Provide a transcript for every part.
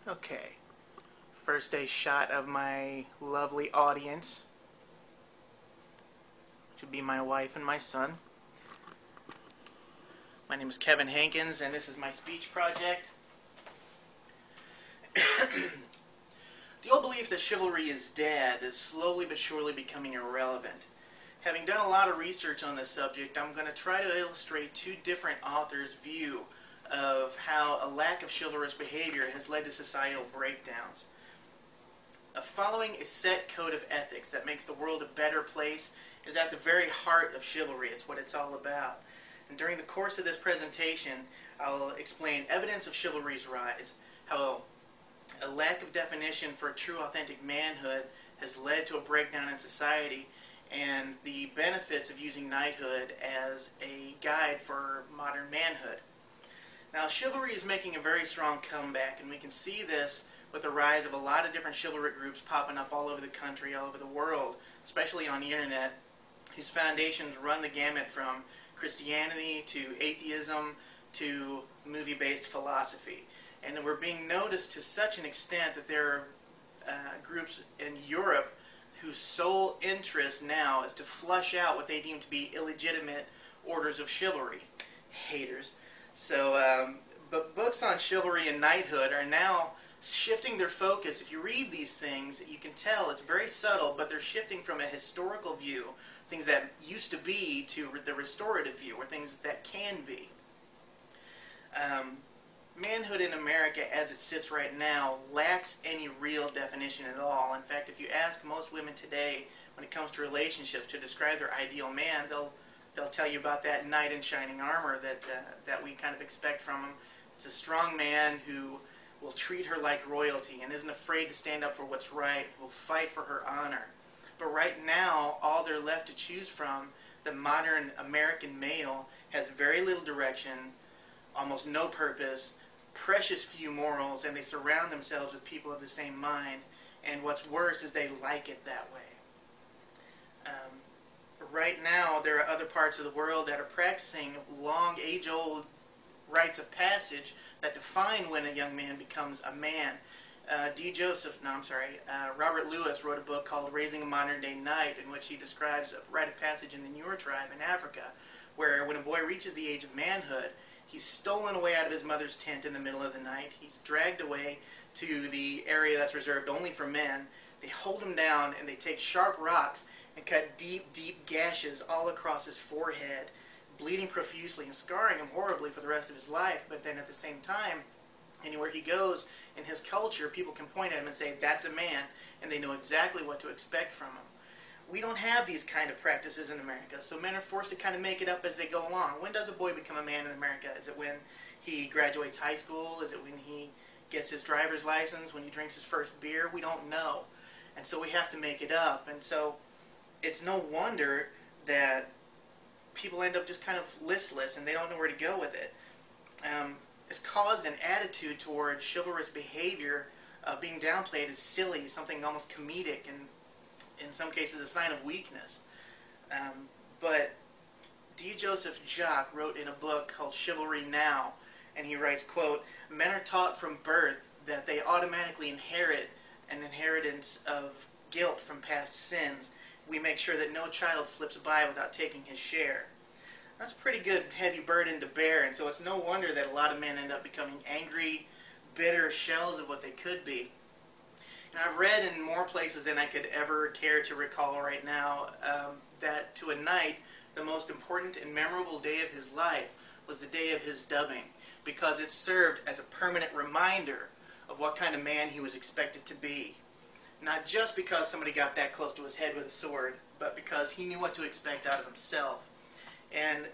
Okay, first a shot of my lovely audience, which would be my wife and my son. My name is Keven Hankins, and this is my speech project. The old belief that chivalry is dead is slowly but surely becoming irrelevant. Having done a lot of research on this subject, I'm going to try to illustrate two different authors' view of how a lack of chivalrous behavior has led to societal breakdowns. Following a set code of ethics that makes the world a better place is at the very heart of chivalry. It's what it's all about. And during the course of this presentation, I'll explain evidence of chivalry's rise, how a lack of definition for true authentic manhood has led to a breakdown in society, and the benefits of using knighthood as a guide for modern manhood. Now, chivalry is making a very strong comeback, and we can see this with the rise of a lot of different chivalric groups popping up all over the country, all over the world, especially on the internet, whose foundations run the gamut from Christianity to atheism to movie-based philosophy. And we're being noticed to such an extent that there are groups in Europe whose sole interest now is to flush out what they deem to be illegitimate orders of chivalry. Haters. So, but books on chivalry and knighthood are now shifting their focus. If you read these things, you can tell it's very subtle, but they're shifting from a historical view, things that used to be, to the restorative view, or things that can be. Manhood in America, as it sits right now, lacks any real definition at all. In fact, if you ask most women today, when it comes to relationships, to describe their ideal man, they'll tell you about that knight in shining armor that we kind of expect from him. It's a strong man who will treat her like royalty and isn't afraid to stand up for what's right, will fight for her honor. But right now, all they're left to choose from, the modern American male, has very little direction, almost no purpose, precious few morals, and they surround themselves with people of the same mind, and what's worse is they like it that way. Right now, there are other parts of the world that are practicing long, age-old rites of passage that define when a young man becomes a man. Robert Lewis wrote a book called Raising a Modern-Day Knight, in which he describes a rite of passage in the Nuer tribe in Africa, where when a boy reaches the age of manhood, he's stolen away out of his mother's tent in the middle of the night. He's dragged away to the area that's reserved only for men. They hold him down and they take sharp rocks and cut deep, deep gashes all across his forehead, bleeding profusely and scarring him horribly for the rest of his life. But then at the same time, anywhere he goes in his culture, people can point at him and say, that's a man, and they know exactly what to expect from him. We don't have these kind of practices in America, so men are forced to kind of make it up as they go along. When does a boy become a man in America? Is it when he graduates high school? Is it when he gets his driver's license? When he drinks his first beer? We don't know. And so we have to make it up. And so it's no wonder that people end up just kind of listless and they don't know where to go with it. It's caused an attitude toward chivalrous behavior being downplayed as silly, something almost comedic, and in some cases a sign of weakness. But D. Joseph Jock wrote in a book called Chivalry Now, and he writes, quote, "Men are taught from birth that they automatically inherit an inheritance of guilt from past sins. We make sure that no child slips by without taking his share." That's a pretty good heavy burden to bear, and so it's no wonder that a lot of men end up becoming angry, bitter shells of what they could be. And I've read in more places than I could ever care to recall right now that to a knight, the most important and memorable day of his life was the day of his dubbing, because it served as a permanent reminder of what kind of man he was expected to be. Not just because somebody got that close to his head with a sword, but because he knew what to expect out of himself. And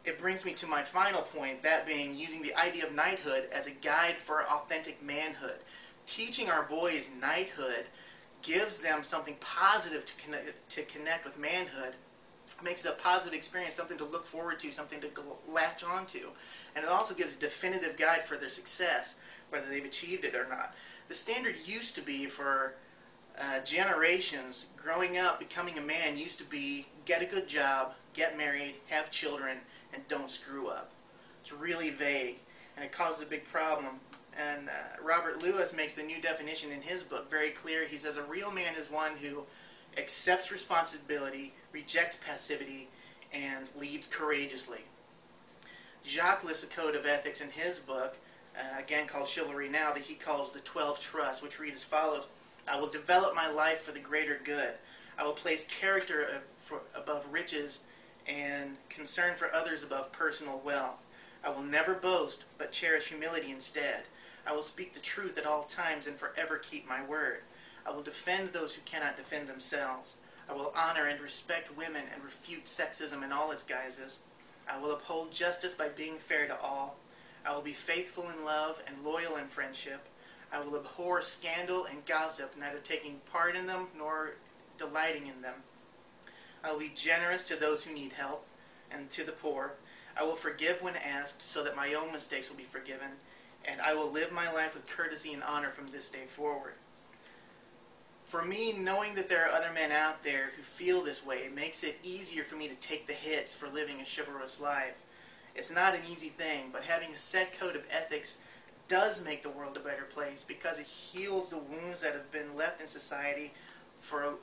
it brings me to my final point, that being using the idea of knighthood as a guide for authentic manhood. Teaching our boys knighthood gives them something positive to connect with manhood, makes it a positive experience, something to look forward to, something to latch onto. And it also gives a definitive guide for their success, whether they've achieved it or not. The standard used to be for generations, growing up, becoming a man used to be get a good job, get married, have children, and don't screw up. It's really vague, and it causes a big problem And Robert Lewis makes the new definition in his book very clear. He says, a real man is one who accepts responsibility, rejects passivity, and leads courageously. Jacques lists a code of ethics in his book, again called Chivalry Now, that he calls the 12 Trusts, which read as follows: I will develop my life for the greater good. I will place character above riches and concern for others above personal wealth. I will never boast, but cherish humility instead. I will speak the truth at all times and forever keep my word. I will defend those who cannot defend themselves. I will honor and respect women and refute sexism in all its guises. I will uphold justice by being fair to all. I will be faithful in love and loyal in friendship. I will abhor scandal and gossip, neither taking part in them nor delighting in them. I will be generous to those who need help and to the poor. I will forgive when asked, so that my own mistakes will be forgiven. And I will live my life with courtesy and honor from this day forward. For me, knowing that there are other men out there who feel this way makes it easier for me to take the hits for living a chivalrous life. It's not an easy thing, but having a set code of ethics does make the world a better place because it heals the wounds that have been left in society for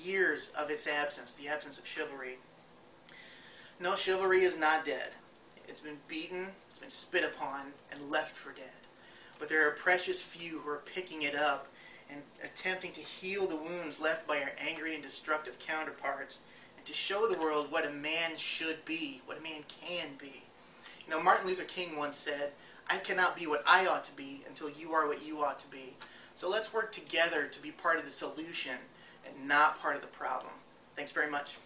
years of its absence, the absence of chivalry. No, chivalry is not dead. It's been beaten, it's been spit upon, and left for dead. But there are a precious few who are picking it up and attempting to heal the wounds left by our angry and destructive counterparts, and to show the world what a man should be, what a man can be. You know, Martin Luther King once said, I cannot be what I ought to be until you are what you ought to be. So let's work together to be part of the solution and not part of the problem. Thanks very much.